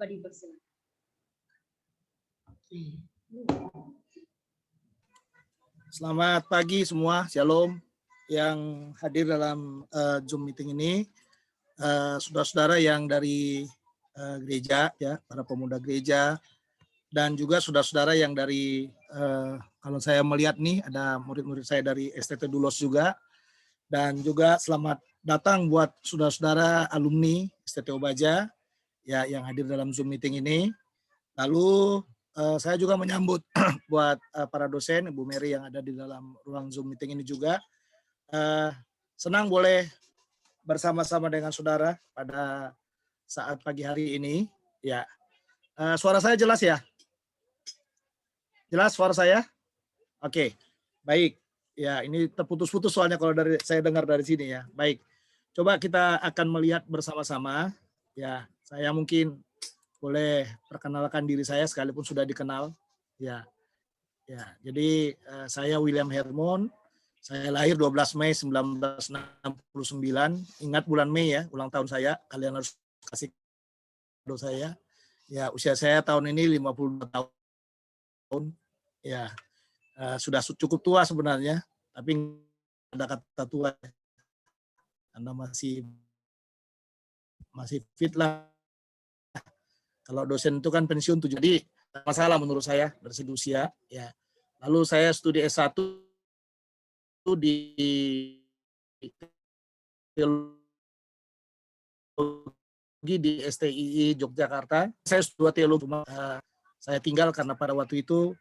Bapak dipersilakan. Selamat pagi semua, Shalom yang hadir dalam Zoom meeting ini, saudara-saudara yang dari gereja, ya, para pemuda gereja, dan juga saudara-saudara yang dari, kalau saya melihat nih ada murid-murid saya dari STT Dulos juga, dan juga selamat datang buat saudara-saudara alumni STT Obaja, ya, yang hadir dalam Zoom meeting ini. Lalu saya juga menyambut buat para dosen, Ibu Mary yang ada di dalam ruang Zoom meeting ini juga. Senang boleh bersama-sama dengan saudara pada saat pagi hari ini. Ya, suara saya jelas ya? Jelas suara saya? Oke, baik. Ya, ini terputus-putus soalnya kalau dari saya dengar dari sini ya. Baik, coba kita akan melihat bersama-sama. Ya, saya mungkin boleh perkenalkan diri saya sekalipun sudah dikenal. Ya, jadi saya William Hermon. Saya lahir 12 Mei 1969. Ingat bulan Mei ya, ulang tahun saya. Kalian harus kasih kado saya. Ya, usia saya tahun ini 52 tahun. Ya, sudah cukup tua sebenarnya, tapi ada kata tua. Anda masih fit lah. Kalau dosen itu kan pensiun tuh, jadi masalah menurut saya dari segi usia. Ya. Lalu saya studi S1 di teologi di STII Yogyakarta. Saya S2 teologi, saya tinggal karena pada waktu itu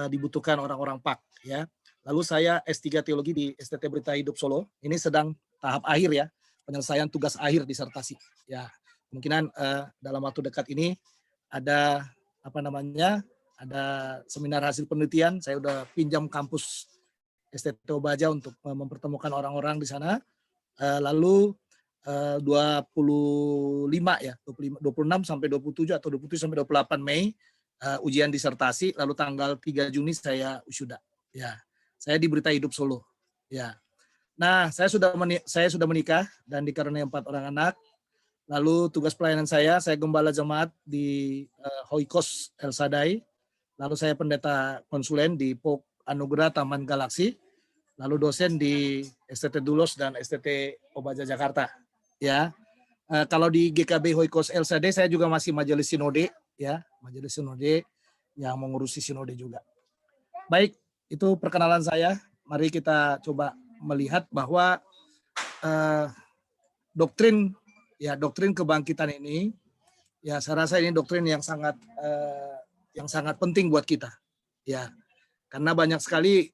dibutuhkan orang-orang PAK. Ya. Lalu saya S3 teologi di STT Berita Hidup Solo. Ini sedang tahap akhir ya, penyelesaian tugas akhir disertasi. Ya, kemungkinan dalam waktu dekat ini ada ada seminar hasil penelitian. Saya udah pinjam kampus STT Obaja untuk mempertemukan orang-orang di sana. Lalu 26 sampai 27 atau 27 sampai 28 Mei ujian disertasi, lalu tanggal 3 Juni saya wisuda. Ya, saya di Berita Hidup Solo. Ya. Nah, saya sudah menikah dan dikaruniai 4 orang anak. Lalu tugas pelayanan saya gembala jemaat di Hoikos El Sadai. Lalu saya pendeta konsulen di POK Anugerah Taman Galaksi. Lalu dosen di STT Dulos dan STT Obaja Jakarta. Ya, kalau di GKB Hoikos El Sadai saya juga masih majelis sinode, ya, majelis sinode yang mengurusi sinode juga. Baik, itu perkenalan saya. Mari kita coba melihat bahwa doktrin kebangkitan ini, ya saya rasa ini doktrin yang sangat penting buat kita, ya, karena banyak sekali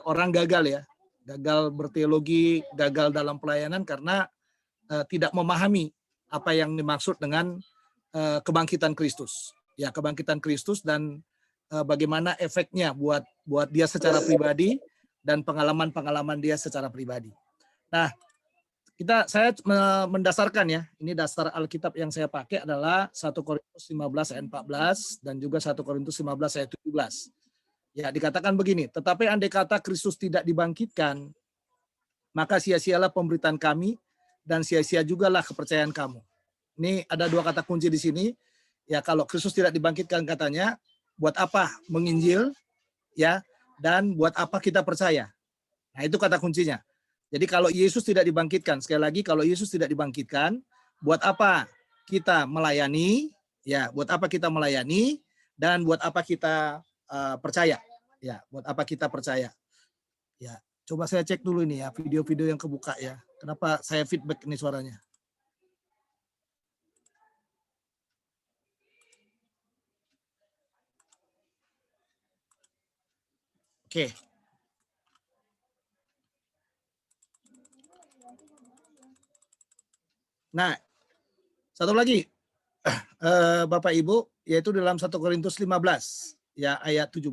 orang gagal berteologi, gagal dalam pelayanan karena tidak memahami apa yang dimaksud dengan kebangkitan Kristus, ya, kebangkitan Kristus dan bagaimana efeknya buat dia secara pribadi dan pengalaman dia secara pribadi. Nah, saya mendasarkan ya, ini dasar Alkitab yang saya pakai adalah 1 Korintus 15 ayat 14 dan juga 1 Korintus 15 ayat 17. Ya, dikatakan begini, tetapi andai kata Kristus tidak dibangkitkan, maka sia-sialah pemberitaan kami dan sia-sia jugalah kepercayaan kamu. Ini ada 2 kata kunci di sini. Ya, kalau Kristus tidak dibangkitkan katanya, buat apa menginjil, ya, dan buat apa kita percaya. Nah, itu kata kuncinya. Jadi kalau Yesus tidak dibangkitkan, sekali lagi kalau Yesus tidak dibangkitkan, buat apa kita melayani? Ya, buat apa kita melayani dan buat apa kita percaya? Ya, buat apa kita percaya? Ya, coba saya cek dulu ini ya video-video yang kebuka ya. Kenapa saya feedback ini suaranya? Oke. Nah, satu lagi, Bapak Ibu, yaitu dalam 1 Korintus 15, ya, ayat 17,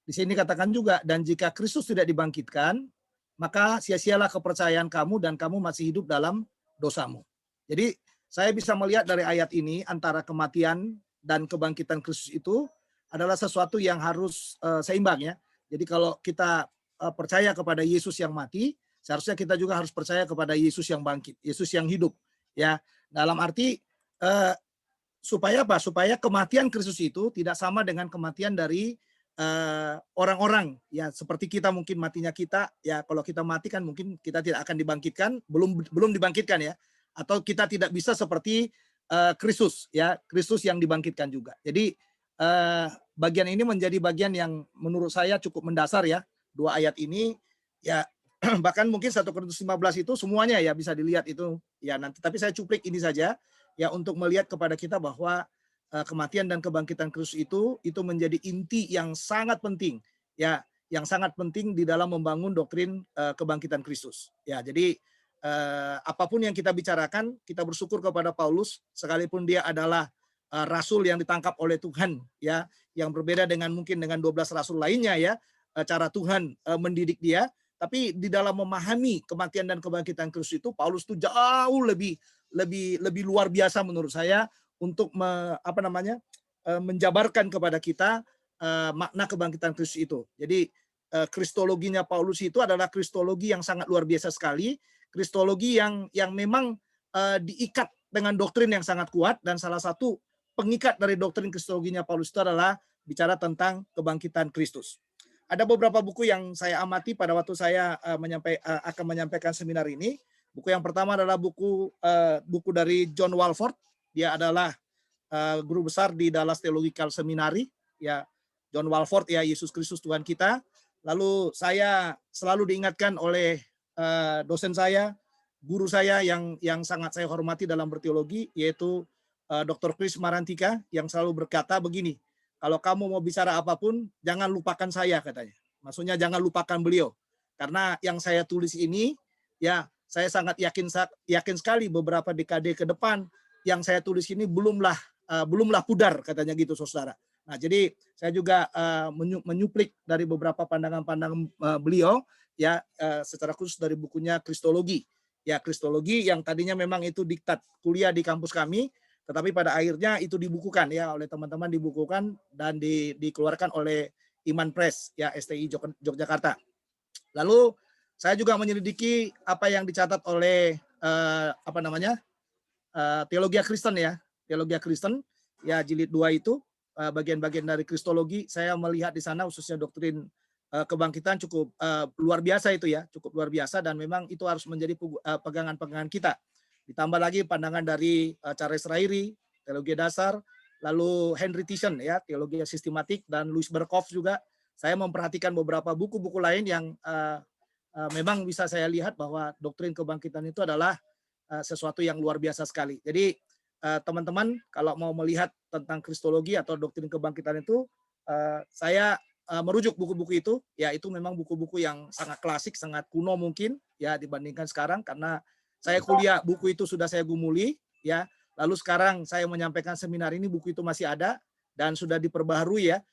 di sini katakan juga, dan jika Kristus tidak dibangkitkan, maka sia-sialah kepercayaan kamu dan kamu masih hidup dalam dosamu. Jadi, saya bisa melihat dari ayat ini, antara kematian dan kebangkitan Kristus itu adalah sesuatu yang harus seimbang ya. Jadi kalau kita percaya kepada Yesus yang mati, seharusnya kita juga harus percaya kepada Yesus yang bangkit, Yesus yang hidup. Ya, dalam arti supaya apa? Supaya kematian Kristus itu tidak sama dengan kematian dari orang-orang ya, seperti kita mungkin matinya kita ya, kalau kita mati kan mungkin kita tidak akan dibangkitkan, belum dibangkitkan ya, atau kita tidak bisa seperti Kristus ya, Kristus yang dibangkitkan juga. Jadi bagian ini menjadi bagian yang menurut saya cukup mendasar ya, dua ayat ini ya. Bahkan mungkin 1 Korintus 15 itu semuanya ya bisa dilihat itu ya nanti, tapi saya cuplik ini saja ya untuk melihat kepada kita bahwa kematian dan kebangkitan Kristus itu menjadi inti yang sangat penting ya, yang sangat penting di dalam membangun doktrin kebangkitan Kristus ya. Jadi apapun yang kita bicarakan, kita bersyukur kepada Paulus sekalipun dia adalah rasul yang ditangkap oleh Tuhan ya, yang berbeda dengan mungkin dengan 12 rasul lainnya ya, cara Tuhan mendidik dia, tapi di dalam memahami kematian dan kebangkitan Kristus itu Paulus itu jauh lebih luar biasa menurut saya untuk menjabarkan kepada kita makna kebangkitan Kristus itu. Jadi kristologinya Paulus itu adalah kristologi yang sangat luar biasa sekali, kristologi yang memang diikat dengan doktrin yang sangat kuat, dan salah satu pengikat dari doktrin kristologinya Paulus itu adalah bicara tentang kebangkitan Kristus. Ada beberapa buku yang saya amati pada waktu saya akan menyampaikan seminar ini. Buku yang pertama adalah buku dari John Walvoord. Dia adalah guru besar di Dallas Theological Seminary. Ya, John Walvoord ya, Yesus Kristus Tuhan kita. Lalu saya selalu diingatkan oleh dosen saya, guru saya yang sangat saya hormati dalam berteologi, yaitu Dr. Chris Marantika, yang selalu berkata begini, kalau kamu mau bicara apapun, jangan lupakan saya, katanya. Maksudnya jangan lupakan beliau. Karena yang saya tulis ini, ya saya sangat yakin sekali beberapa dekade ke depan, yang saya tulis ini belumlah pudar, katanya gitu, saudara. Nah, jadi saya juga menyuplik dari beberapa pandangan-pandangan beliau, ya secara khusus dari bukunya Kristologi. Ya, Kristologi yang tadinya memang itu diktat kuliah di kampus kami, tetapi pada akhirnya itu dibukukan ya oleh teman-teman, dibukukan dan dikeluarkan oleh Iman Press ya, STI Yogyakarta. Lalu saya juga menyelidiki apa yang dicatat oleh Teologia Kristen ya, Teologia Kristen ya, jilid 2 itu bagian-bagian dari kristologi. Saya melihat di sana khususnya doktrin kebangkitan cukup luar biasa itu ya, cukup luar biasa, dan memang itu harus menjadi pegangan-pegangan kita. Ditambah lagi pandangan dari Charles Ryrie, teologi dasar, lalu Henry Tison ya, teologi sistematik, dan Louis Berkhof juga. Saya memperhatikan beberapa buku-buku lain yang memang bisa saya lihat bahwa doktrin kebangkitan itu adalah sesuatu yang luar biasa sekali. Jadi teman-teman kalau mau melihat tentang kristologi atau doktrin kebangkitan itu, saya merujuk buku-buku itu, ya itu memang buku-buku yang sangat klasik, sangat kuno mungkin ya dibandingkan sekarang, karena saya kuliah buku itu sudah saya gumuli ya. Lalu sekarang saya menyampaikan seminar ini, buku itu masih ada dan sudah diperbaharui ya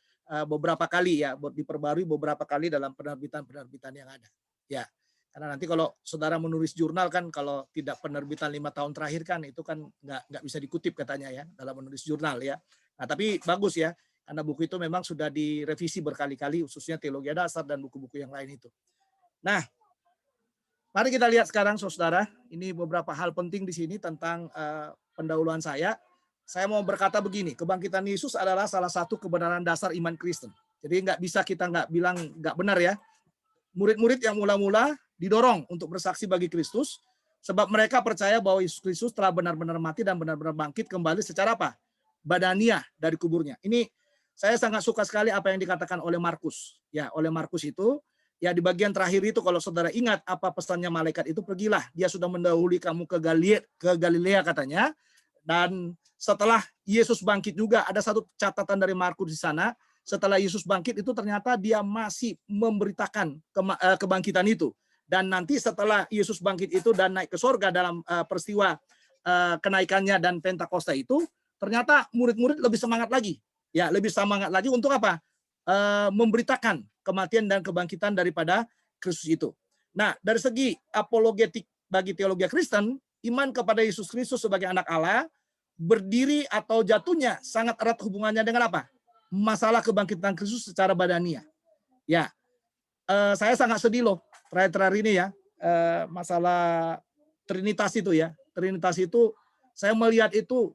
beberapa kali ya, diperbaharui beberapa kali dalam penerbitan-penerbitan yang ada. Ya. Karena nanti kalau saudara menulis jurnal kan, kalau tidak penerbitan 5 tahun terakhir kan itu kan nggak bisa dikutip katanya ya dalam menulis jurnal ya. Nah, tapi bagus ya, karena buku itu memang sudah direvisi berkali-kali, khususnya teologi dasar dan buku-buku yang lain itu. Nah, mari kita lihat sekarang saudara, ini beberapa hal penting di sini tentang pendahuluan saya. Saya mau berkata begini, kebangkitan Yesus adalah salah satu kebenaran dasar iman Kristen. Jadi nggak bisa kita nggak bilang nggak benar ya. Murid-murid yang mula-mula didorong untuk bersaksi bagi Kristus, sebab mereka percaya bahwa Yesus Kristus telah benar-benar mati dan benar-benar bangkit kembali secara apa? Badaniah dari kuburnya. Ini saya sangat suka sekali apa yang dikatakan oleh Markus. Ya, oleh Markus itu, ya di bagian terakhir itu kalau saudara ingat apa pesannya malaikat itu, pergilah, dia sudah mendahului kamu ke Galilea katanya. Dan setelah Yesus bangkit juga, ada satu catatan dari Markus di sana, setelah Yesus bangkit itu ternyata dia masih memberitakan kebangkitan itu. Dan nanti setelah Yesus bangkit itu dan naik ke sorga dalam peristiwa kenaikannya dan Pentakosta itu, ternyata murid-murid lebih semangat lagi. Ya, lebih semangat lagi untuk apa? Memberitakan kematian dan kebangkitan daripada Kristus itu. Nah, dari segi apologetik bagi teologi Kristen, iman kepada Yesus Kristus sebagai anak Allah berdiri atau jatuhnya sangat erat hubungannya dengan apa? Masalah kebangkitan Kristus secara badania. Ya, saya sangat sedih loh terakhir ini ya, masalah Trinitas itu ya. Trinitas itu saya melihat itu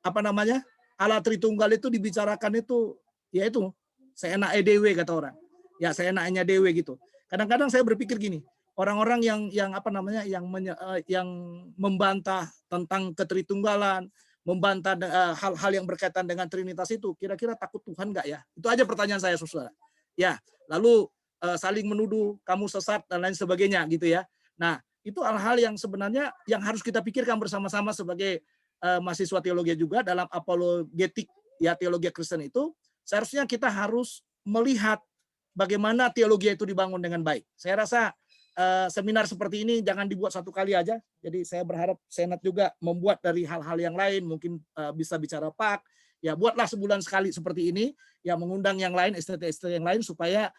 apa namanya, Allah Tritunggal itu dibicarakan itu, yaitu seenak dewe kata orang. Ya seenaknya dewe gitu. Kadang-kadang saya berpikir gini, orang-orang yang apa namanya, yang membantah tentang ketritunggalan, membantah hal-hal yang berkaitan dengan Trinitas itu, kira-kira takut Tuhan nggak ya? Itu aja pertanyaan saya, saudara. Ya, lalu saling menuduh kamu sesat dan lain sebagainya gitu ya. Nah, itu hal-hal yang sebenarnya yang harus kita pikirkan bersama-sama sebagai mahasiswa teologi juga dalam apologetik ya teologi Kristen itu. Seharusnya kita harus melihat bagaimana teologi itu dibangun dengan baik. Saya rasa seminar seperti ini jangan dibuat satu kali aja. Jadi saya berharap Senat juga membuat dari hal-hal yang lain, mungkin bisa bicara PAK. Ya buatlah sebulan sekali seperti ini, ya mengundang yang lain, STT-STT yang lain supaya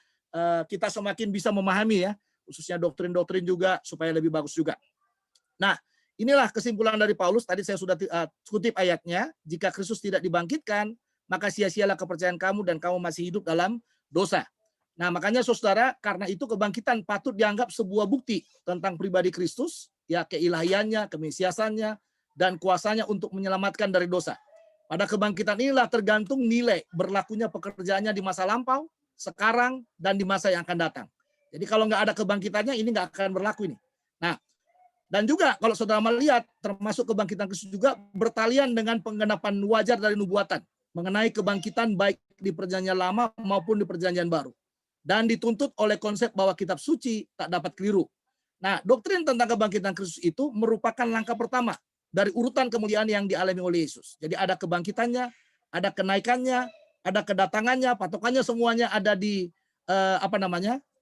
kita semakin bisa memahami ya, khususnya doktrin-doktrin juga supaya lebih bagus juga. Nah, inilah kesimpulan dari Paulus. Tadi saya sudah kutip ayatnya, jika Kristus tidak dibangkitkan, maka sia-sialah kepercayaan kamu dan kamu masih hidup dalam dosa. Nah, makanya saudara, karena itu kebangkitan patut dianggap sebuah bukti tentang pribadi Kristus, ya keilahiannya, kemesiasannya, dan kuasanya untuk menyelamatkan dari dosa. Pada kebangkitan inilah tergantung nilai berlakunya pekerjaannya di masa lampau, sekarang, dan di masa yang akan datang. Jadi kalau nggak ada kebangkitannya, ini nggak akan berlaku ini. Nah, dan juga kalau saudara melihat, termasuk kebangkitan Kristus juga bertalian dengan penggenapan wajar dari nubuatan mengenai kebangkitan baik di perjanjian lama maupun di perjanjian baru. Dan dituntut oleh konsep bahwa kitab suci tak dapat keliru. Nah, doktrin tentang kebangkitan Kristus itu merupakan langkah pertama dari urutan kemuliaan yang dialami oleh Yesus. Jadi ada kebangkitannya, ada kenaikannya, ada kedatangannya, patokannya semuanya ada di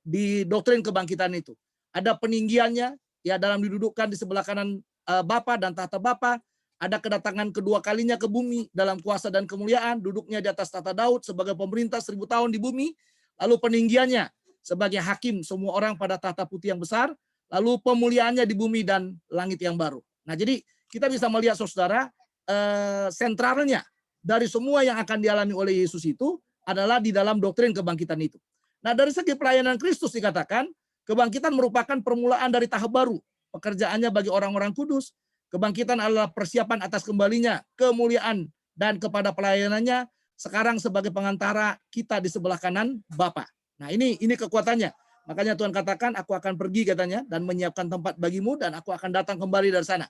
di doktrin kebangkitan itu. Ada peninggiannya, ya dalam didudukkan di sebelah kanan Bapa dan tahta Bapa. Ada kedatangan kedua kalinya ke bumi dalam kuasa dan kemuliaan, duduknya di atas tahta Daud sebagai pemerintah 1000 tahun di bumi. Lalu peninggiannya sebagai hakim semua orang pada tahta putih yang besar. Lalu pemuliaannya di bumi dan langit yang baru. Nah, jadi kita bisa melihat saudara, sentralnya dari semua yang akan dialami oleh Yesus itu adalah di dalam doktrin kebangkitan itu. Nah, dari segi pelayanan Kristus dikatakan, kebangkitan merupakan permulaan dari tahap baru. Pekerjaannya bagi orang-orang kudus. Kebangkitan adalah persiapan atas kembalinya kemuliaan dan kepada pelayanannya sekarang sebagai pengantara kita di sebelah kanan Bapa. Nah, ini kekuatannya. Makanya Tuhan katakan, aku akan pergi katanya dan menyiapkan tempat bagimu dan aku akan datang kembali dari sana.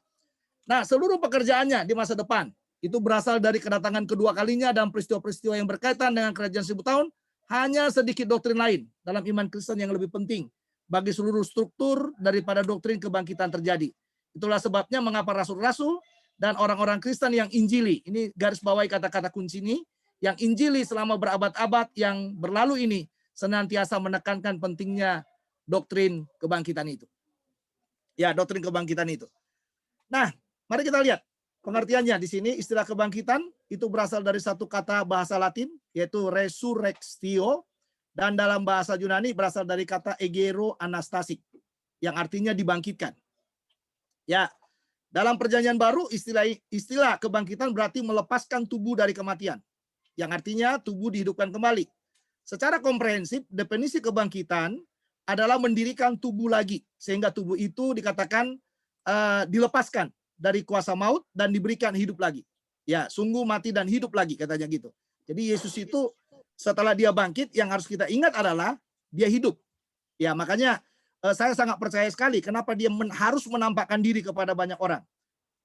Nah, seluruh pekerjaannya di masa depan itu berasal dari kedatangan kedua kalinya dan peristiwa-peristiwa yang berkaitan dengan kerajaan 1000 tahun. Hanya sedikit doktrin lain dalam iman Kristen yang lebih penting bagi seluruh struktur daripada doktrin kebangkitan terjadi. Itulah sebabnya mengapa rasul-rasul dan orang-orang Kristen yang injili, ini garis bawahi kata-kata kunci ini, yang injili selama berabad-abad yang berlalu ini senantiasa menekankan pentingnya doktrin kebangkitan itu. Ya, doktrin kebangkitan itu. Nah, mari kita lihat pengertiannya di sini. Istilah kebangkitan itu berasal dari satu kata bahasa Latin, yaitu resurrectio, dan dalam bahasa Yunani berasal dari kata egero anastasik, yang artinya dibangkitkan. Ya, dalam perjanjian baru istilah kebangkitan berarti melepaskan tubuh dari kematian, yang artinya tubuh dihidupkan kembali. Secara komprehensif, definisi kebangkitan adalah mendirikan tubuh lagi, sehingga tubuh itu dikatakan dilepaskan dari kuasa maut dan diberikan hidup lagi. Ya, sungguh mati dan hidup lagi katanya gitu. Jadi Yesus itu setelah dia bangkit, yang harus kita ingat adalah dia hidup. Ya, makanya saya sangat percaya sekali kenapa dia harus menampakkan diri kepada banyak orang.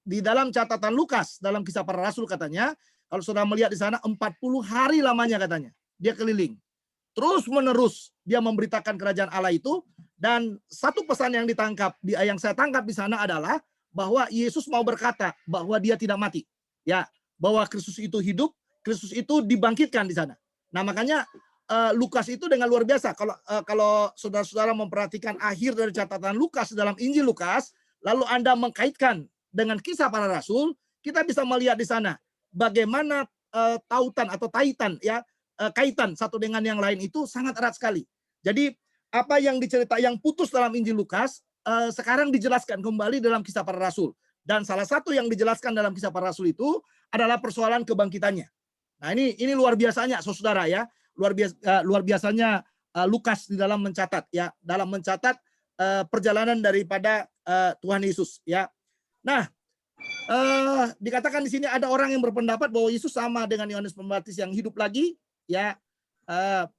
Di dalam catatan Lukas, dalam Kisah Para Rasul katanya, kalau sudah melihat di sana 40 hari lamanya katanya, dia keliling. Terus menerus dia memberitakan kerajaan Allah itu, dan satu pesan yang saya tangkap di sana adalah bahwa Yesus mau berkata bahwa dia tidak mati. Ya, bahwa Kristus itu hidup, Kristus itu dibangkitkan di sana. Nah, makanya Lukas itu dengan luar biasa. Kalau saudara-saudara memperhatikan akhir dari catatan Lukas dalam Injil Lukas, lalu Anda mengkaitkan dengan Kisah Para Rasul, kita bisa melihat di sana bagaimana tautan atau kaitan satu dengan yang lain itu sangat erat sekali. Jadi apa yang yang putus dalam Injil Lukas sekarang dijelaskan kembali dalam Kisah Para Rasul. Dan salah satu yang dijelaskan dalam Kisah Para Rasul itu adalah persoalan kebangkitannya. Nah, ini luar biasanya, saudara ya. Luar biasanya Lukas di dalam mencatat perjalanan daripada Tuhan Yesus ya. Nah, Dikatakan di sini ada orang yang berpendapat bahwa Yesus sama dengan Yohanes Pembaptis yang hidup lagi, ya.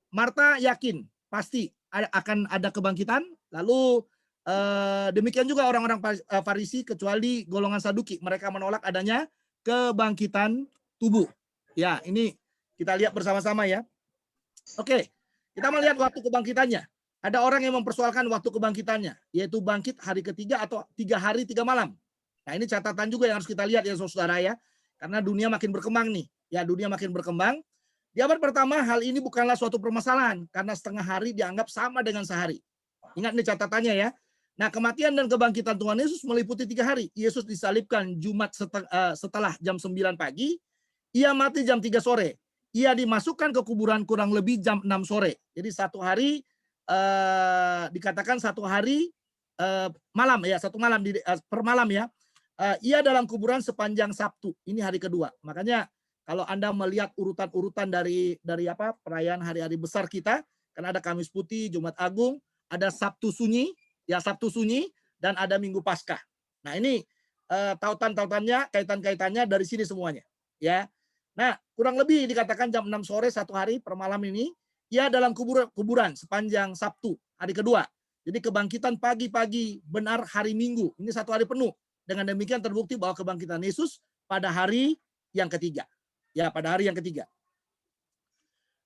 Marta yakin pasti akan ada kebangkitan. Lalu demikian juga orang-orang Farisi kecuali golongan Saduki, mereka menolak adanya kebangkitan tubuh. Ya, ini kita lihat bersama-sama ya. Oke, kita melihat waktu kebangkitannya. Ada orang yang mempersoalkan waktu kebangkitannya, yaitu bangkit hari ketiga atau 3 hari 3 malam. Nah, ini catatan juga yang harus kita lihat ya saudara ya. Karena dunia makin berkembang nih. Ya, dunia makin berkembang. Di abad pertama hal ini bukanlah suatu permasalahan karena setengah hari dianggap sama dengan sehari. Ingat nih catatannya ya. Nah, kematian dan kebangkitan Tuhan Yesus meliputi 3 hari. Yesus disalibkan Jumat setelah jam 9 pagi. Ia mati jam 3 sore. Ia dimasukkan ke kuburan kurang lebih jam 6 sore. Jadi satu hari dikatakan satu hari malam ya, satu malam per malam ya. Ia dalam kuburan sepanjang Sabtu. Ini hari kedua. Makanya kalau Anda melihat urutan-urutan dari apa perayaan hari-hari besar kita, kan ada Kamis Putih, Jumat Agung, ada Sabtu Sunyi, ya Sabtu Sunyi, dan ada Minggu Paskah. Nah ini tautan-tautannya, kaitan-kaitannya dari sini semuanya. Ya. Nah kurang lebih dikatakan jam 6 sore satu hari per malam ini, ia dalam kuburan sepanjang Sabtu, hari kedua. Jadi kebangkitan pagi-pagi benar hari Minggu, ini satu hari penuh. Dengan demikian terbukti bahwa kebangkitan Yesus pada hari yang ketiga. Ya, pada hari yang ketiga.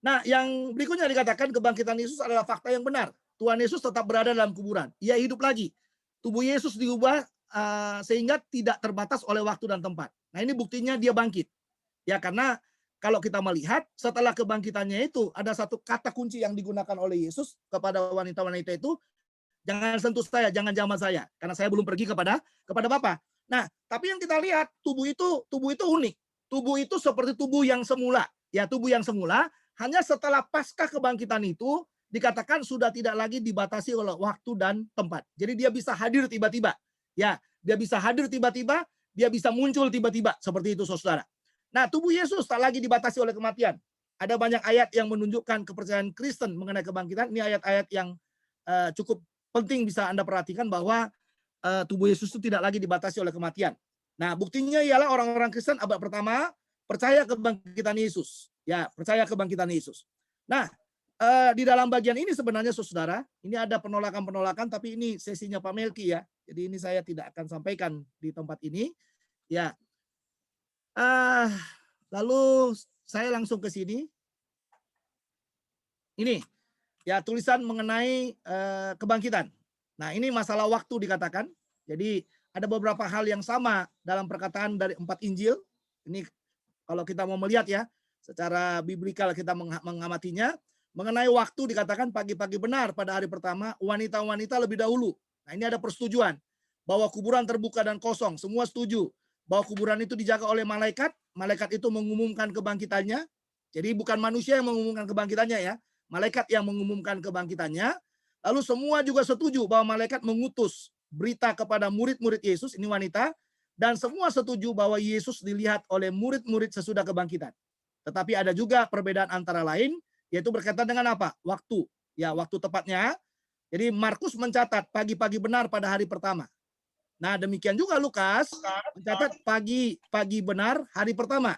Nah, yang berikutnya dikatakan kebangkitan Yesus adalah fakta yang benar. Tuhan Yesus tetap berada dalam kuburan. Ia hidup lagi. Tubuh Yesus diubah sehingga tidak terbatas oleh waktu dan tempat. Nah, ini buktinya dia bangkit. Ya, karena kalau kita melihat setelah kebangkitannya itu ada satu kata kunci yang digunakan oleh Yesus kepada wanita-wanita itu, jangan sentuh saya, jangan jamah saya, karena saya belum pergi kepada Bapa. Nah, tapi yang kita lihat tubuh itu unik. Tubuh itu seperti tubuh yang semula. Ya, tubuh yang semula hanya setelah pasca kebangkitan itu dikatakan sudah tidak lagi dibatasi oleh waktu dan tempat. Jadi dia bisa hadir tiba-tiba. Ya, dia bisa hadir tiba-tiba, dia bisa muncul tiba-tiba seperti itu saudara. Nah, tubuh Yesus tak lagi dibatasi oleh kematian. Ada banyak ayat yang menunjukkan kepercayaan Kristen mengenai kebangkitan. Ini ayat-ayat yang cukup penting bisa Anda perhatikan bahwa tubuh Yesus itu tidak lagi dibatasi oleh kematian. Nah, buktinya ialah orang-orang Kristen abad pertama percaya kebangkitan Yesus. Ya, percaya kebangkitan Yesus. Nah, di dalam bagian ini sebenarnya saudara, ini ada penolakan-penolakan, tapi ini sesinya Pak Melki ya. Jadi ini saya tidak akan sampaikan di tempat ini. Ya, lalu saya langsung ke sini. Ini ya tulisan mengenai kebangkitan. Nah, ini masalah waktu dikatakan. Jadi ada beberapa hal yang sama dalam perkataan dari 4 Injil. Ini kalau kita mau melihat ya, secara biblikal kita mengamatinya, mengenai waktu dikatakan pagi-pagi benar pada hari pertama, wanita-wanita lebih dahulu. Nah, ini ada persetujuan bahwa kuburan terbuka dan kosong, semua setuju bahwa kuburan itu dijaga oleh malaikat, malaikat itu mengumumkan kebangkitannya. Jadi bukan manusia yang mengumumkan kebangkitannya ya, malaikat yang mengumumkan kebangkitannya. Lalu semua juga setuju bahwa malaikat mengutus berita kepada murid-murid Yesus, ini wanita, dan semua setuju bahwa Yesus dilihat oleh murid-murid sesudah kebangkitan. Tetapi ada juga perbedaan antara lain, yaitu berkaitan dengan apa? Waktu. Ya, waktu tepatnya. Jadi Markus mencatat pagi-pagi benar pada hari pertama. Nah, demikian juga Lukas mencatat pagi benar hari pertama.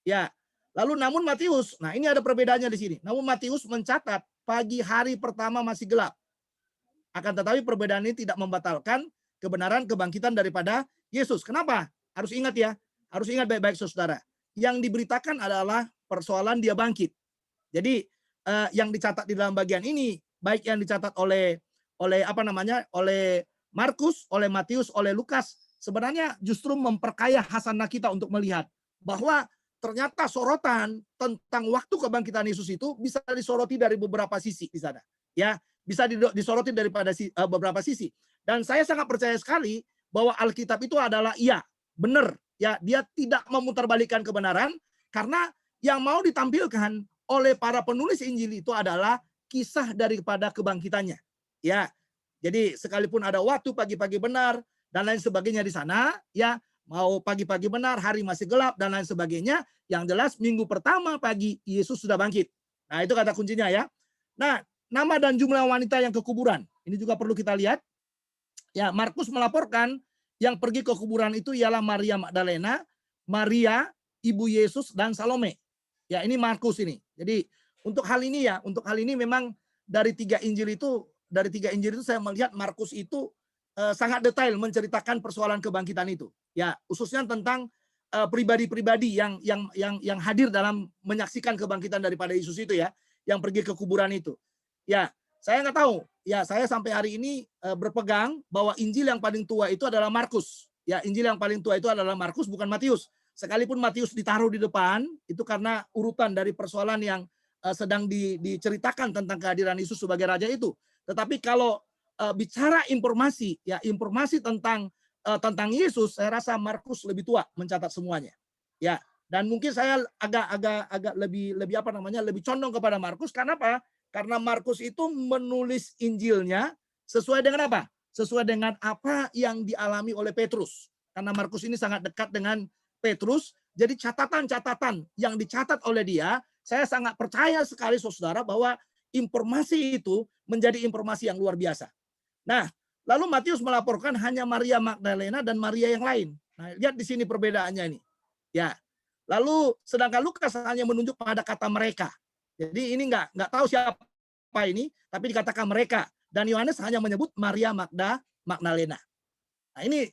Ya. Lalu namun Matius, nah ini ada perbedaannya di sini. Namun Matius mencatat pagi hari pertama masih gelap. Akan tetapi perbedaan ini tidak membatalkan kebenaran kebangkitan daripada Yesus. Kenapa? Harus ingat ya. Harus ingat baik-baik saudara. Yang diberitakan adalah persoalan dia bangkit. Jadi yang dicatat di dalam bagian ini, baik yang dicatat oleh oleh Markus, oleh Matius, oleh Lukas, sebenarnya justru memperkaya hasanah kita untuk melihat bahwa ternyata sorotan tentang waktu kebangkitan Yesus itu bisa disoroti dari beberapa sisi di sana. Ya, bisa disoroti daripada beberapa sisi. Dan saya sangat percaya sekali bahwa Alkitab itu adalah benar. Ya, dia tidak memutarbalikkan kebenaran karena yang mau ditampilkan oleh para penulis Injil itu adalah kisah daripada kebangkitannya. Ya. Jadi sekalipun ada waktu pagi-pagi benar dan lain sebagainya di sana, ya, mau pagi-pagi benar, hari masih gelap dan lain sebagainya, yang jelas minggu pertama pagi Yesus sudah bangkit. Nah, itu kata kuncinya ya. Nah, nama dan jumlah wanita yang ke kuburan. Ini juga perlu kita lihat. Ya, Markus melaporkan yang pergi ke kuburan itu ialah Maria Magdalena, Maria, Ibu Yesus, dan Salome. Ya, ini Markus ini. Jadi untuk hal ini memang dari tiga Injil itu saya melihat Markus itu sangat detail menceritakan persoalan kebangkitan itu. Ya, khususnya tentang pribadi-pribadi yang hadir dalam menyaksikan kebangkitan daripada Yesus itu ya, yang pergi ke kuburan itu. Ya, saya nggak tahu. Ya, saya sampai hari ini berpegang bahwa Injil yang paling tua itu adalah Markus. Ya, Injil yang paling tua itu adalah Markus, bukan Matius. Sekalipun Matius ditaruh di depan, itu karena urutan dari persoalan yang sedang diceritakan tentang kehadiran Yesus sebagai raja itu. Tetapi kalau bicara informasi, ya informasi tentang Yesus, saya rasa Markus lebih tua mencatat semuanya. Ya, dan mungkin saya agak lebih condong kepada Markus. Karena apa? Karena Markus itu menulis Injilnya sesuai dengan apa? Sesuai dengan apa yang dialami oleh Petrus. Karena Markus ini sangat dekat dengan Petrus, jadi catatan-catatan yang dicatat oleh dia, saya sangat percaya sekali saudara bahwa informasi itu menjadi informasi yang luar biasa. Nah, lalu Matius melaporkan hanya Maria Magdalena dan Maria yang lain. Nah, lihat di sini perbedaannya ini. Ya. Lalu sedangkan Lukas hanya menunjuk pada kata mereka. Jadi ini nggak tahu siapa ini, tapi dikatakan mereka. Dan Yohanes hanya menyebut Maria Magdalena. Nah, ini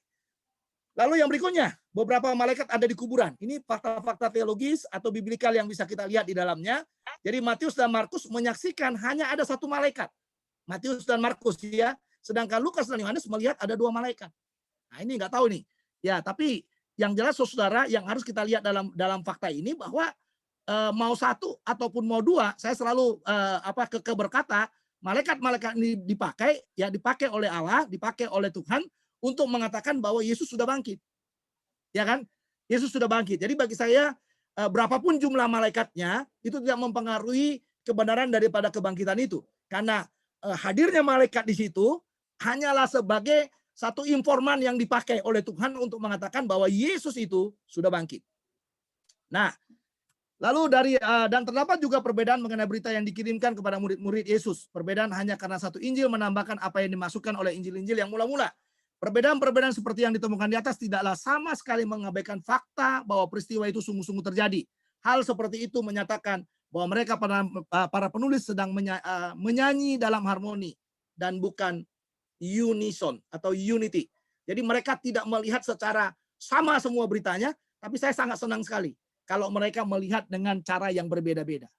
lalu yang berikutnya, beberapa malaikat ada di kuburan. Ini fakta-fakta teologis atau biblikal yang bisa kita lihat di dalamnya. Jadi Matius dan Markus menyaksikan hanya ada satu malaikat. Matius dan Markus ya. Sedangkan Lukas dan Yohanes melihat ada dua malaikat. Nah, ini nggak tahu nih. Ya, tapi yang jelas saudara yang harus kita lihat dalam fakta ini bahwa mau satu ataupun mau dua, saya selalu berkata, malaikat-malaikat ini dipakai oleh Allah, dipakai oleh Tuhan untuk mengatakan bahwa Yesus sudah bangkit. Ya kan? Yesus sudah bangkit. Jadi bagi saya berapapun jumlah malaikatnya itu tidak mempengaruhi kebenaran daripada kebangkitan itu. Karena hadirnya malaikat di situ hanyalah sebagai satu informan yang dipakai oleh Tuhan untuk mengatakan bahwa Yesus itu sudah bangkit. Nah, lalu dan terdapat juga perbedaan mengenai berita yang dikirimkan kepada murid-murid Yesus. Perbedaan hanya karena satu Injil menambahkan apa yang dimasukkan oleh Injil-Injil yang mula-mula. Perbedaan-perbedaan seperti yang ditemukan di atas tidaklah sama sekali mengabaikan fakta bahwa peristiwa itu sungguh-sungguh terjadi. Hal seperti itu menyatakan bahwa mereka para penulis sedang menyanyi dalam harmoni dan bukan unison atau unity. Jadi mereka tidak melihat secara sama semua beritanya, tapi saya sangat senang sekali kalau mereka melihat dengan cara yang berbeda-beda.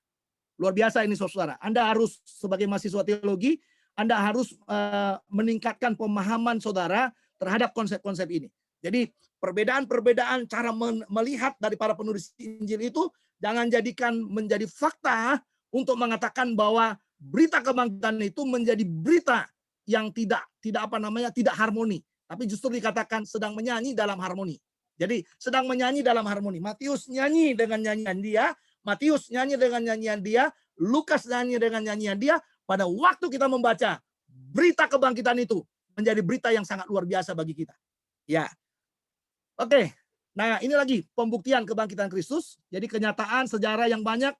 Luar biasa ini saudara. Anda harus sebagai mahasiswa teologi, Anda harus meningkatkan pemahaman saudara terhadap konsep-konsep ini. Jadi perbedaan-perbedaan cara melihat dari para penulis Injil itu jangan jadikan menjadi fakta untuk mengatakan bahwa berita kebangkitan itu menjadi berita yang tidak harmoni, tapi justru dikatakan sedang menyanyi dalam harmoni. Jadi sedang menyanyi dalam harmoni. Matius nyanyi dengan nyanyian dia, Matius nyanyi dengan nyanyian dia, Lukas nyanyi dengan nyanyian dia. Pada waktu kita membaca berita kebangkitan itu menjadi berita yang sangat luar biasa bagi kita. Ya. Oke. Nah, ini lagi pembuktian kebangkitan Kristus. Jadi kenyataan sejarah yang banyak,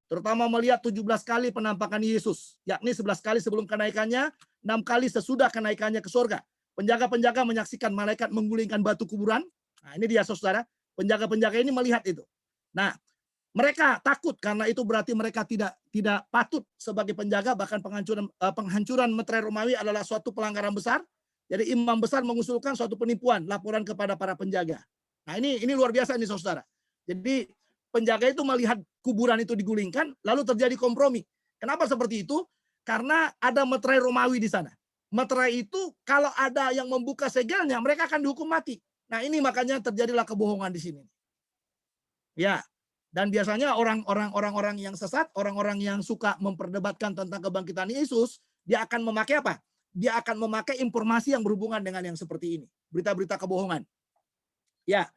terutama melihat 17 kali penampakan Yesus, yakni 11 kali sebelum kenaikannya, 6 kali sesudah kenaikannya ke surga. Penjaga-penjaga menyaksikan malaikat menggulingkan batu kuburan. Nah, ini dia saudara. Penjaga-penjaga ini melihat itu. Nah, mereka takut karena itu berarti mereka tidak patut sebagai penjaga, bahkan penghancuran meterai Romawi adalah suatu pelanggaran besar. Jadi imam besar mengusulkan suatu penipuan, laporan kepada para penjaga. Nah, ini luar biasa ini saudara. Jadi penjaga itu melihat kuburan itu digulingkan, lalu terjadi kompromi. Kenapa seperti itu? Karena ada meterai Romawi di sana. Meterai itu kalau ada yang membuka segelnya, mereka akan dihukum mati. Nah, ini makanya terjadilah kebohongan di sini. Ya. Dan biasanya orang-orang yang sesat, orang-orang yang suka memperdebatkan tentang kebangkitan Yesus, dia akan memakai apa? Dia akan memakai informasi yang berhubungan dengan yang seperti ini. Berita-berita kebohongan. Ya.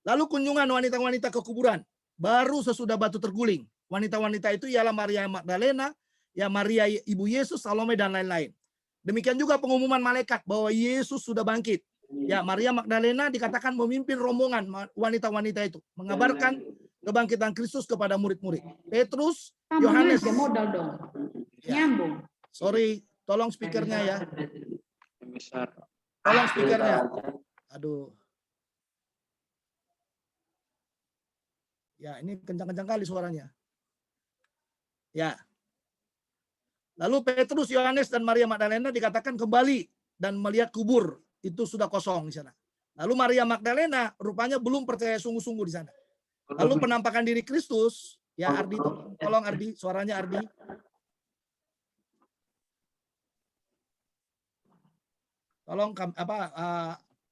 Lalu kunjungan wanita-wanita ke kuburan. Baru sesudah batu terguling. Wanita-wanita itu ialah Maria Magdalena, ya Maria Ibu Yesus, Salome, dan lain-lain. Demikian juga pengumuman malaikat bahwa Yesus sudah bangkit. Ya, Maria Magdalena dikatakan memimpin rombongan wanita-wanita itu. Mengabarkan kebangkitan Kristus kepada murid-murid. Petrus, Yohanes. Modal dong. Ya. Nyambung. Sorry, tolong speakernya ya. Tolong speakernya. Aduh. Ya, ini kencang-kencang kali suaranya. Ya. Lalu Petrus, Yohanes, dan Maria Magdalena dikatakan kembali dan melihat kubur. Itu sudah kosong di sana. Lalu Maria Magdalena rupanya belum percaya sungguh-sungguh di sana. Lalu penampakan diri Kristus, ya Ardi, tolong Ardi, suaranya Ardi. Tolong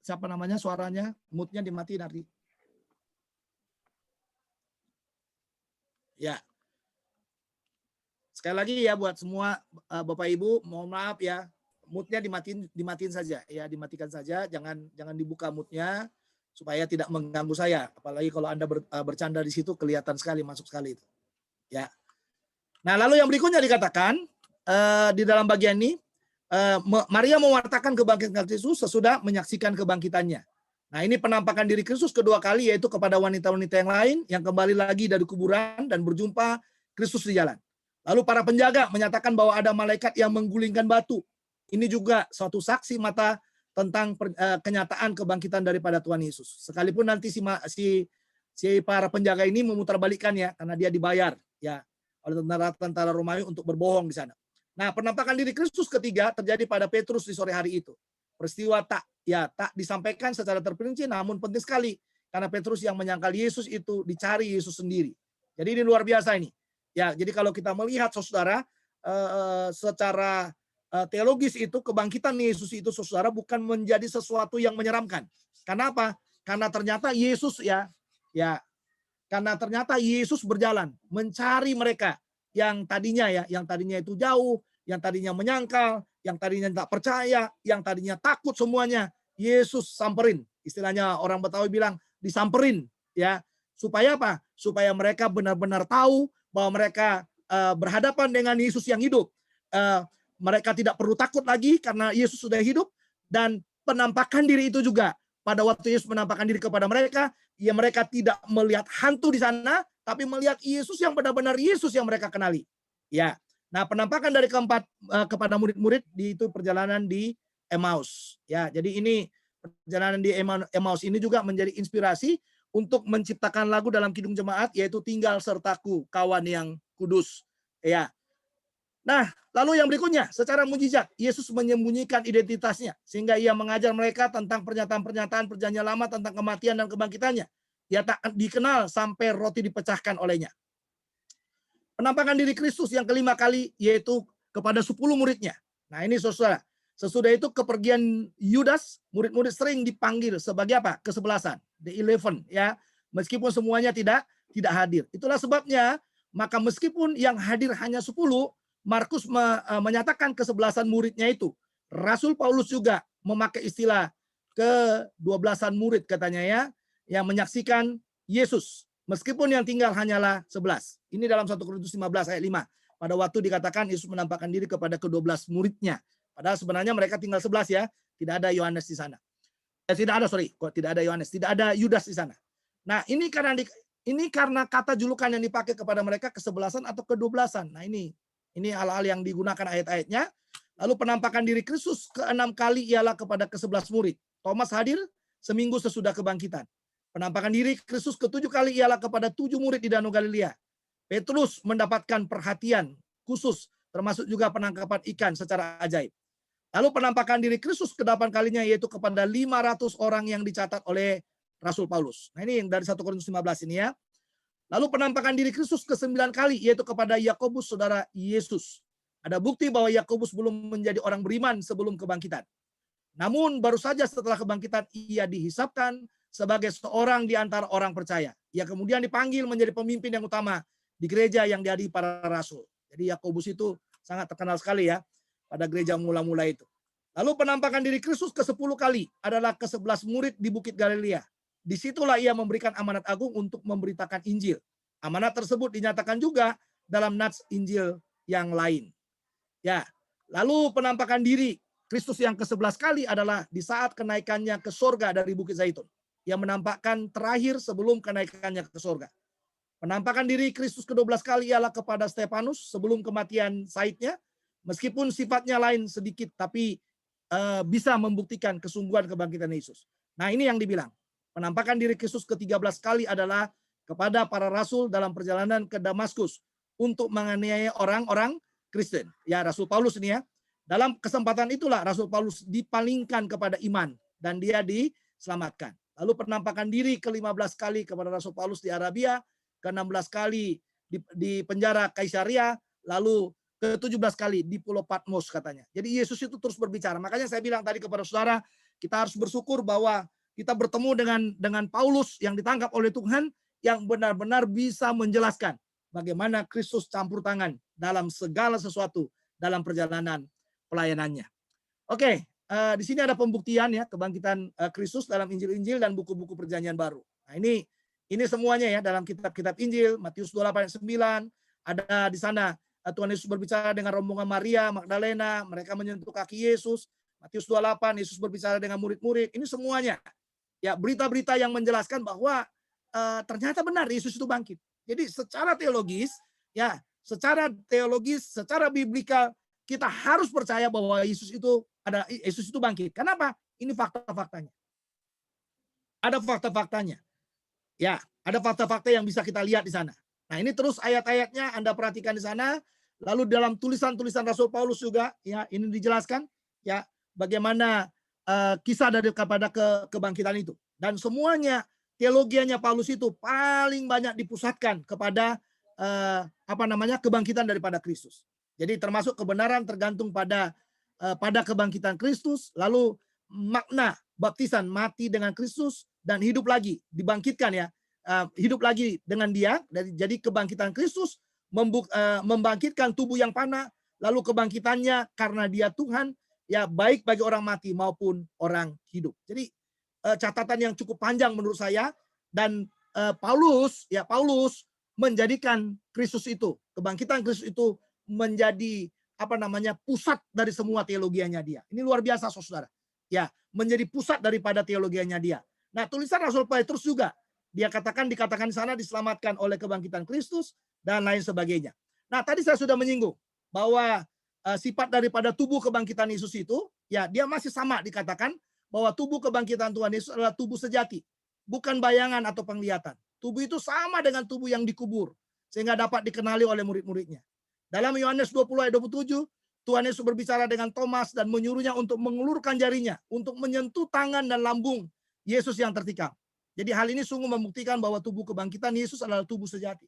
siapa namanya suaranya, moodnya dimatiin Ardi. Ya. Sekali lagi ya buat semua Bapak Ibu, mohon maaf ya, moodnya dimatiin saja ya, dimatikan saja, jangan dibuka moodnya supaya tidak mengganggu saya. Apalagi kalau Anda bercanda di situ kelihatan sekali masuk sekali itu. Ya. Nah, lalu yang berikutnya dikatakan di dalam bagian ini Maria mewartakan kebangkitan Kristus sesudah menyaksikan kebangkitannya. Nah, ini penampakan diri Kristus kedua kali, yaitu kepada wanita-wanita yang lain yang kembali lagi dari kuburan dan berjumpa Kristus di jalan. Lalu para penjaga menyatakan bahwa ada malaikat yang menggulingkan batu. Ini juga suatu saksi mata tentang kenyataan kebangkitan daripada Tuhan Yesus. Sekalipun nanti si para penjaga ini memutarbalikkannya karena dia dibayar ya oleh tentara Romawi untuk berbohong di sana. Nah, penampakan diri Kristus ketiga terjadi pada Petrus di sore hari itu. Peristiwa tak disampaikan secara terperinci, namun penting sekali karena Petrus yang menyangkal Yesus itu dicari Yesus sendiri. Jadi ini luar biasa ini. Ya, jadi kalau kita melihat saudara secara teologis itu kebangkitan Yesus itu saudara bukan menjadi sesuatu yang menyeramkan. Karena apa? Karena ternyata Yesus karena ternyata Yesus berjalan mencari mereka yang tadinya itu jauh, yang tadinya menyangkal, yang tadinya tak percaya, yang tadinya takut semuanya, Yesus samperin. Istilahnya orang Betawi bilang disamperin ya. Supaya apa? Supaya mereka benar-benar tahu bahwa mereka berhadapan dengan Yesus yang hidup. Mereka tidak perlu takut lagi karena Yesus sudah hidup, dan penampakan diri itu juga pada waktu Yesus menampakkan diri kepada mereka, ya mereka tidak melihat hantu di sana, tapi melihat Yesus yang benar-benar Yesus yang mereka kenali. Ya. Nah, penampakan dari keempat kepada murid-murid di itu perjalanan di Emmaus. Ya, jadi ini perjalanan di Emmaus ini juga menjadi inspirasi untuk menciptakan lagu dalam Kidung Jemaat, yaitu Tinggal Sertaku, Kawan yang Kudus. Ya. Nah, lalu yang berikutnya, secara mujizat, Yesus menyembunyikan identitasnya, sehingga ia mengajar mereka tentang pernyataan-pernyataan perjanjian lama tentang kematian dan kebangkitannya. Ia tak dikenal sampai roti dipecahkan olehnya. Penampakan diri Kristus yang kelima kali, yaitu kepada 10 muridnya. Nah ini saudara, sesudah itu kepergian Yudas, murid-murid sering dipanggil sebagai apa? Kesebelasan, the 11 ya. Meskipun semuanya tidak hadir. Itulah sebabnya, maka meskipun yang hadir hanya 10, Markus menyatakan kesebelasan muridnya itu. Rasul Paulus juga memakai istilah ke-12an murid katanya ya, yang menyaksikan Yesus. Meskipun yang tinggal hanyalah 11. Ini dalam 1 Korintus 15 ayat 5. Pada waktu dikatakan Yesus menampakkan diri kepada ke-12 muridnya. Padahal sebenarnya mereka tinggal 11 ya. Tidak ada Yohanes di sana. Tidak ada Yohanes. Tidak ada Yudas di sana. Nah ini karena kata julukan yang dipakai kepada mereka ke-11an atau ke-12an. Nah ini hal-hal yang digunakan ayat-ayatnya. Lalu penampakan diri Kristus ke-6 kali ialah kepada ke-11 murid. Thomas hadir seminggu sesudah kebangkitan. Penampakan diri Kristus ke-7 kali ialah kepada 7 murid di Danau Galilea. Petrus mendapatkan perhatian khusus, termasuk juga penangkapan ikan secara ajaib. Lalu penampakan diri Kristus ke-8 kalinya yaitu kepada 500 orang yang dicatat oleh Rasul Paulus. Nah ini yang dari 1 Korintus 15 ini ya. Lalu penampakan diri Kristus ke-9 kali yaitu kepada Yakobus saudara Yesus. Ada bukti bahwa Yakobus belum menjadi orang beriman sebelum kebangkitan. Namun baru saja setelah kebangkitan ia dihisapkan sebagai seorang di antara orang percaya. Ia kemudian dipanggil menjadi pemimpin yang utama di gereja yang dihadiri para rasul. Jadi Yakobus itu sangat terkenal sekali ya pada gereja mula-mula itu. Lalu penampakan diri Kristus ke-10 kali adalah ke-11 murid di Bukit Galilea. Disitulah ia memberikan amanat agung untuk memberitakan Injil. Amanat tersebut dinyatakan juga dalam nats Injil yang lain. Ya, lalu penampakan diri Kristus yang ke-11 kali adalah di saat kenaikannya ke surga dari Bukit Zaitun. Yang menampakkan terakhir sebelum kenaikannya ke surga. Penampakan diri Kristus ke-12 kali ialah kepada Stefanus sebelum kematian Saidnya, meskipun sifatnya lain sedikit, tapi bisa membuktikan kesungguhan kebangkitan Yesus. Nah, ini yang dibilang. Penampakan diri Kristus ke-13 kali adalah kepada para rasul dalam perjalanan ke Damaskus untuk menganiaya orang-orang Kristen. Ya, Rasul Paulus ini ya. Dalam kesempatan itulah Rasul Paulus dipalingkan kepada iman dan dia diselamatkan. Lalu penampakan diri ke-15 kali kepada Rasul Paulus di Arabia, ke-16 kali di penjara Kaisaria, lalu ke-17 kali di Pulau Patmos katanya. Jadi Yesus itu terus berbicara. Makanya saya bilang tadi kepada saudara, kita harus bersyukur bahwa kita bertemu dengan Paulus yang ditangkap oleh Tuhan yang benar-benar bisa menjelaskan bagaimana Kristus campur tangan dalam segala sesuatu dalam perjalanan pelayanannya. Oke, di sini ada pembuktian ya kebangkitan Kristus dalam Injil-Injil dan buku-buku Perjanjian Baru. Nah, ini semuanya ya dalam kitab-kitab Injil, Matius 28 ayat 9, ada di sana Tuhan Yesus berbicara dengan rombongan Maria Magdalena, mereka menyentuh kaki Yesus. Matius 28, Yesus berbicara dengan murid-murid. Ini semuanya ya berita-berita yang menjelaskan bahwa ternyata benar Yesus itu bangkit. Jadi secara teologis, secara biblikal kita harus percaya bahwa Yesus itu bangkit. Kenapa? Ini fakta-faktanya. Ada fakta-faktanya. Ya, ada fakta-fakta yang bisa kita lihat di sana. Nah, ini terus ayat-ayatnya Anda perhatikan di sana. Lalu dalam tulisan-tulisan Rasul Paulus juga ya ini dijelaskan ya bagaimana kisah daripada kebangkitan itu. Dan semuanya teologianya Paulus itu paling banyak dipusatkan kepada kebangkitan daripada Kristus. Jadi termasuk kebenaran tergantung pada kebangkitan Kristus, lalu makna baptisan mati dengan Kristus dan hidup lagi, dibangkitkan ya, hidup lagi dengan dia. Jadi kebangkitan Kristus membangkitkan tubuh yang fana, lalu kebangkitannya karena dia Tuhan, ya baik bagi orang mati maupun orang hidup. Jadi catatan yang cukup panjang menurut saya, dan Paulus menjadikan Kristus itu, kebangkitan Kristus itu menjadi pusat dari semua teologianya dia. Ini luar biasa saudara. Ya, menjadi pusat daripada teologianya dia. Nah, tulisan Rasul Petrus juga dikatakan di sana diselamatkan oleh kebangkitan Kristus dan lain sebagainya. Nah, tadi saya sudah menyinggung bahwa sifat daripada tubuh kebangkitan Yesus itu, ya dia masih sama dikatakan bahwa tubuh kebangkitan Tuhan Yesus adalah tubuh sejati, bukan bayangan atau penglihatan. Tubuh itu sama dengan tubuh yang dikubur, sehingga dapat dikenali oleh murid-muridnya. Dalam Yohanes 20 ayat 27, Tuhan Yesus berbicara dengan Thomas dan menyuruhnya untuk mengulurkan jarinya, untuk menyentuh tangan dan lambung Yesus yang tertikam. Jadi hal ini sungguh membuktikan bahwa tubuh kebangkitan Yesus adalah tubuh sejati.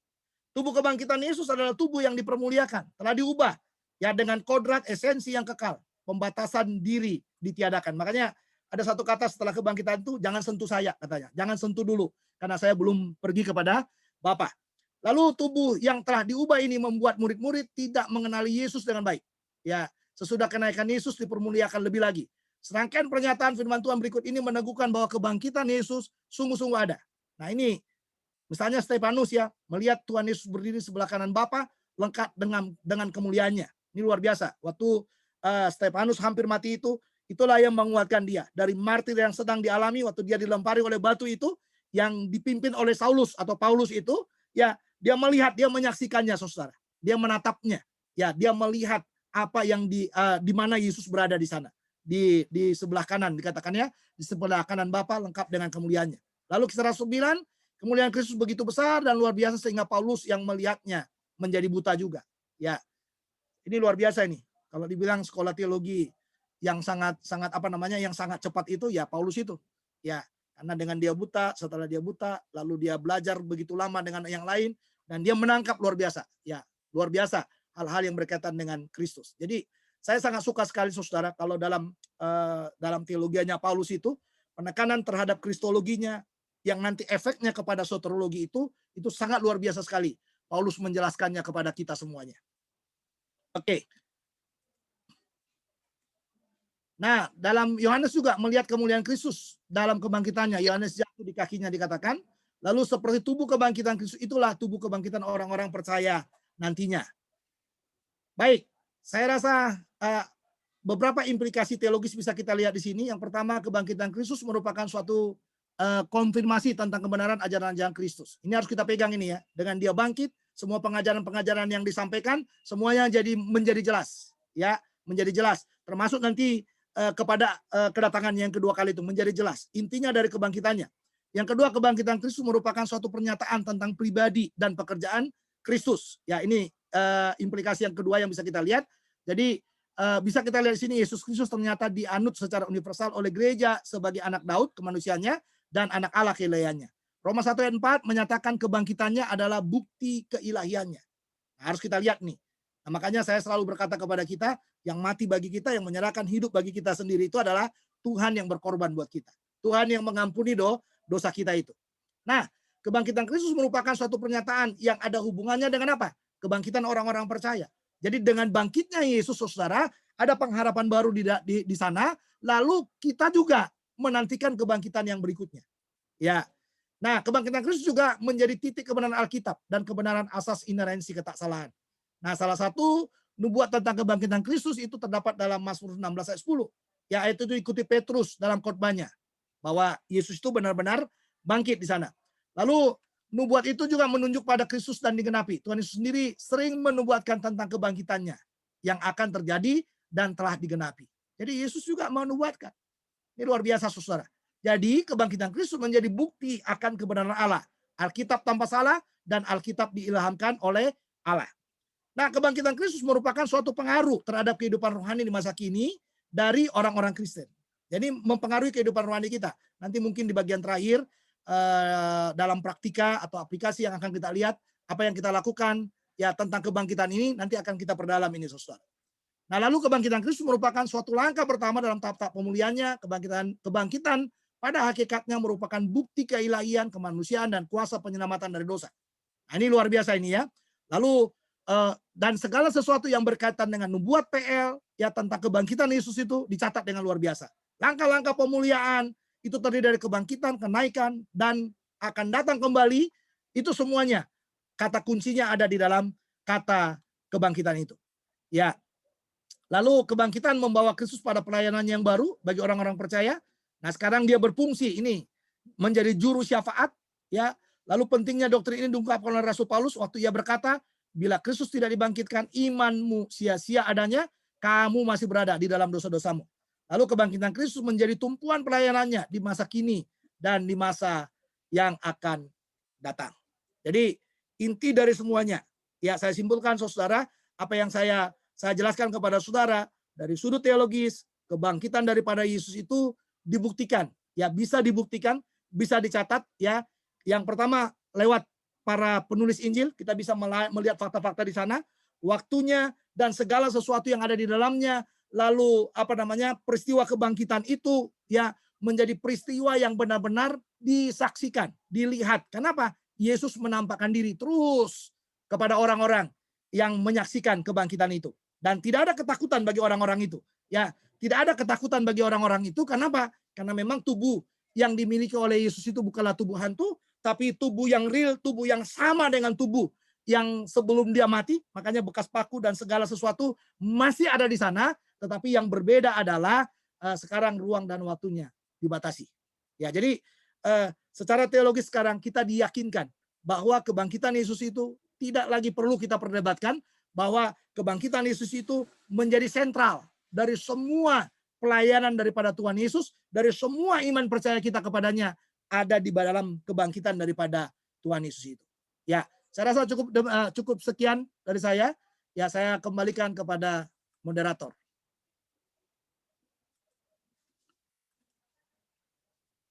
Tubuh kebangkitan Yesus adalah tubuh yang dipermuliakan, telah diubah ya dengan kodrat esensi yang kekal, pembatasan diri ditiadakan. Makanya ada satu kata setelah kebangkitan itu, jangan sentuh saya katanya, jangan sentuh dulu karena saya belum pergi kepada Bapa. Lalu tubuh yang telah diubah ini membuat murid-murid tidak mengenali Yesus dengan baik. Ya, sesudah kenaikan Yesus dipermuliakan lebih lagi. Serangkaian pernyataan firman Tuhan berikut ini meneguhkan bahwa kebangkitan Yesus sungguh-sungguh ada. Nah, ini misalnya Stefanus ya, melihat Tuhan Yesus berdiri sebelah kanan Bapa lengkap dengan kemuliaannya. Ini luar biasa. Waktu Stefanus hampir mati itu, itulah yang menguatkan dia dari martir yang sedang dialami waktu dia dilempari oleh batu itu, yang dipimpin oleh Saulus atau Paulus itu, ya dia melihat, dia menyaksikannya saudara. Dia menatapnya. Ya, dia melihat apa yang di mana Yesus berada di sana. Di sebelah kanan dikatakannya, di sebelah kanan Bapa lengkap dengan kemuliaannya. Lalu Kisah Rasul 9, kemuliaan Kristus begitu besar dan luar biasa sehingga Paulus yang melihatnya menjadi buta juga. Ya. Ini luar biasa ini. Kalau dibilang sekolah teologi yang sangat yang sangat cepat itu ya Paulus itu. Ya, karena dengan dia buta, setelah dia buta, lalu dia belajar begitu lama dengan yang lain dan dia menangkap luar biasa. Ya, luar biasa hal-hal yang berkaitan dengan Kristus. Jadi saya sangat suka sekali saudara kalau dalam teologianya Paulus itu penekanan terhadap kristologinya yang nanti efeknya kepada soteriologi itu sangat luar biasa sekali. Paulus menjelaskannya kepada kita semuanya. Oke. Nah, dalam Yohanes juga melihat kemuliaan Kristus dalam kebangkitannya. Yohanes jatuh di kakinya dikatakan. Lalu seperti tubuh kebangkitan Kristus itulah tubuh kebangkitan orang-orang percaya nantinya. Baik, saya rasa beberapa implikasi teologis bisa kita lihat di sini. Yang pertama, kebangkitan Kristus merupakan suatu konfirmasi tentang kebenaran ajaran-ajaran Kristus. Ini harus kita pegang ini ya. Dengan dia bangkit, semua pengajaran-pengajaran yang disampaikan semuanya menjadi jelas, ya, menjadi jelas. Termasuk nanti kepada kedatangan yang kedua kali itu menjadi jelas. Intinya dari kebangkitannya. Yang kedua, kebangkitan Kristus merupakan suatu pernyataan tentang pribadi dan pekerjaan Kristus. Ya, ini implikasi yang kedua yang bisa kita lihat. Jadi bisa kita lihat di sini Yesus Kristus ternyata dianut secara universal oleh gereja sebagai anak Daud kemanusiaannya dan anak Allah keilahiannya. Roma 1 ayat 4 menyatakan kebangkitannya adalah bukti keilahiannya. Nah, harus kita lihat nih. Nah, makanya saya selalu berkata kepada kita, yang mati bagi kita, yang menyerahkan hidup bagi kita sendiri itu adalah Tuhan yang berkorban buat kita. Tuhan yang mengampuni dosa kita itu. Nah, kebangkitan Kristus merupakan suatu pernyataan yang ada hubungannya dengan apa? Kebangkitan orang-orang percaya. Jadi dengan bangkitnya Yesus, saudara, ada pengharapan baru di sana. Lalu kita juga menantikan kebangkitan yang berikutnya. Ya, nah kebangkitan Kristus juga menjadi titik kebenaran Alkitab dan kebenaran asas inerensi ketaksalahan. Nah, salah satu nubuat tentang kebangkitan Kristus itu terdapat dalam Mazmur 16 ayat 10. Ya, ayat itu ikuti Petrus dalam khotbahnya bahwa Yesus itu benar-benar bangkit di sana. Lalu nubuat itu juga menunjuk pada Kristus dan digenapi. Tuhan Yesus sendiri sering menubuatkan tentang kebangkitannya yang akan terjadi dan telah digenapi. Jadi Yesus juga menubuatkan. Ini luar biasa, saudara. Jadi kebangkitan Kristus menjadi bukti akan kebenaran Allah. Alkitab tanpa salah dan Alkitab diilhamkan oleh Allah. Nah, kebangkitan Kristus merupakan suatu pengaruh terhadap kehidupan rohani di masa kini dari orang-orang Kristen. Jadi mempengaruhi kehidupan rohani kita. Nanti mungkin di bagian terakhir dalam praktika atau aplikasi yang akan kita lihat apa yang kita lakukan ya tentang kebangkitan ini nanti akan kita perdalam ini, saudara. Nah, lalu kebangkitan Kristus merupakan suatu langkah pertama dalam tahap-tahap pemulihannya. Kebangkitan pada hakikatnya merupakan bukti keilahian, kemanusiaan dan kuasa penyelamatan dari dosa. Nah, ini luar biasa ini ya. Lalu dan segala sesuatu yang berkaitan dengan nubuat PL ya tentang kebangkitan Yesus itu dicatat dengan luar biasa. Langkah-langkah pemuliaan itu terdiri dari kebangkitan, kenaikan, dan akan datang kembali. Itu semuanya kata kuncinya ada di dalam kata kebangkitan itu. Ya. Lalu kebangkitan membawa Kristus pada pelayanan yang baru bagi orang-orang percaya. Nah, sekarang dia berfungsi ini menjadi juru syafaat. Ya. Lalu pentingnya doktrin ini diungkapkan oleh Rasul Paulus waktu ia berkata, bila Kristus tidak dibangkitkan, imanmu sia-sia adanya, kamu masih berada di dalam dosa-dosamu. Lalu kebangkitan Kristus menjadi tumpuan pelayanannya di masa kini dan di masa yang akan datang. Jadi inti dari semuanya, ya saya simpulkan saudara, apa yang saya jelaskan kepada saudara dari sudut teologis, kebangkitan daripada Yesus itu dibuktikan, ya bisa dibuktikan, bisa dicatat, ya. Yang pertama lewat para penulis Injil kita bisa melihat fakta-fakta di sana, waktunya dan segala sesuatu yang ada di dalamnya. Lalu peristiwa kebangkitan itu ya menjadi peristiwa yang benar-benar disaksikan, dilihat. Kenapa? Yesus menampakkan diri terus kepada orang-orang yang menyaksikan kebangkitan itu. Dan tidak ada ketakutan bagi orang-orang itu. Ya, tidak ada ketakutan bagi orang-orang itu. Kenapa? Karena memang tubuh yang dimiliki oleh Yesus itu bukanlah tubuh hantu, tapi tubuh yang real, tubuh yang sama dengan tubuh yang sebelum dia mati. Makanya bekas paku dan segala sesuatu masih ada di sana. Tetapi yang berbeda adalah sekarang ruang dan waktunya dibatasi. Ya, jadi secara teologis sekarang kita diyakinkan bahwa kebangkitan Yesus itu tidak lagi perlu kita perdebatkan, bahwa kebangkitan Yesus itu menjadi sentral dari semua pelayanan daripada Tuhan Yesus, dari semua iman percaya kita kepadanya ada di dalam kebangkitan daripada Tuhan Yesus itu. Ya, saya rasa cukup sekian dari saya. Ya, saya kembalikan kepada moderator.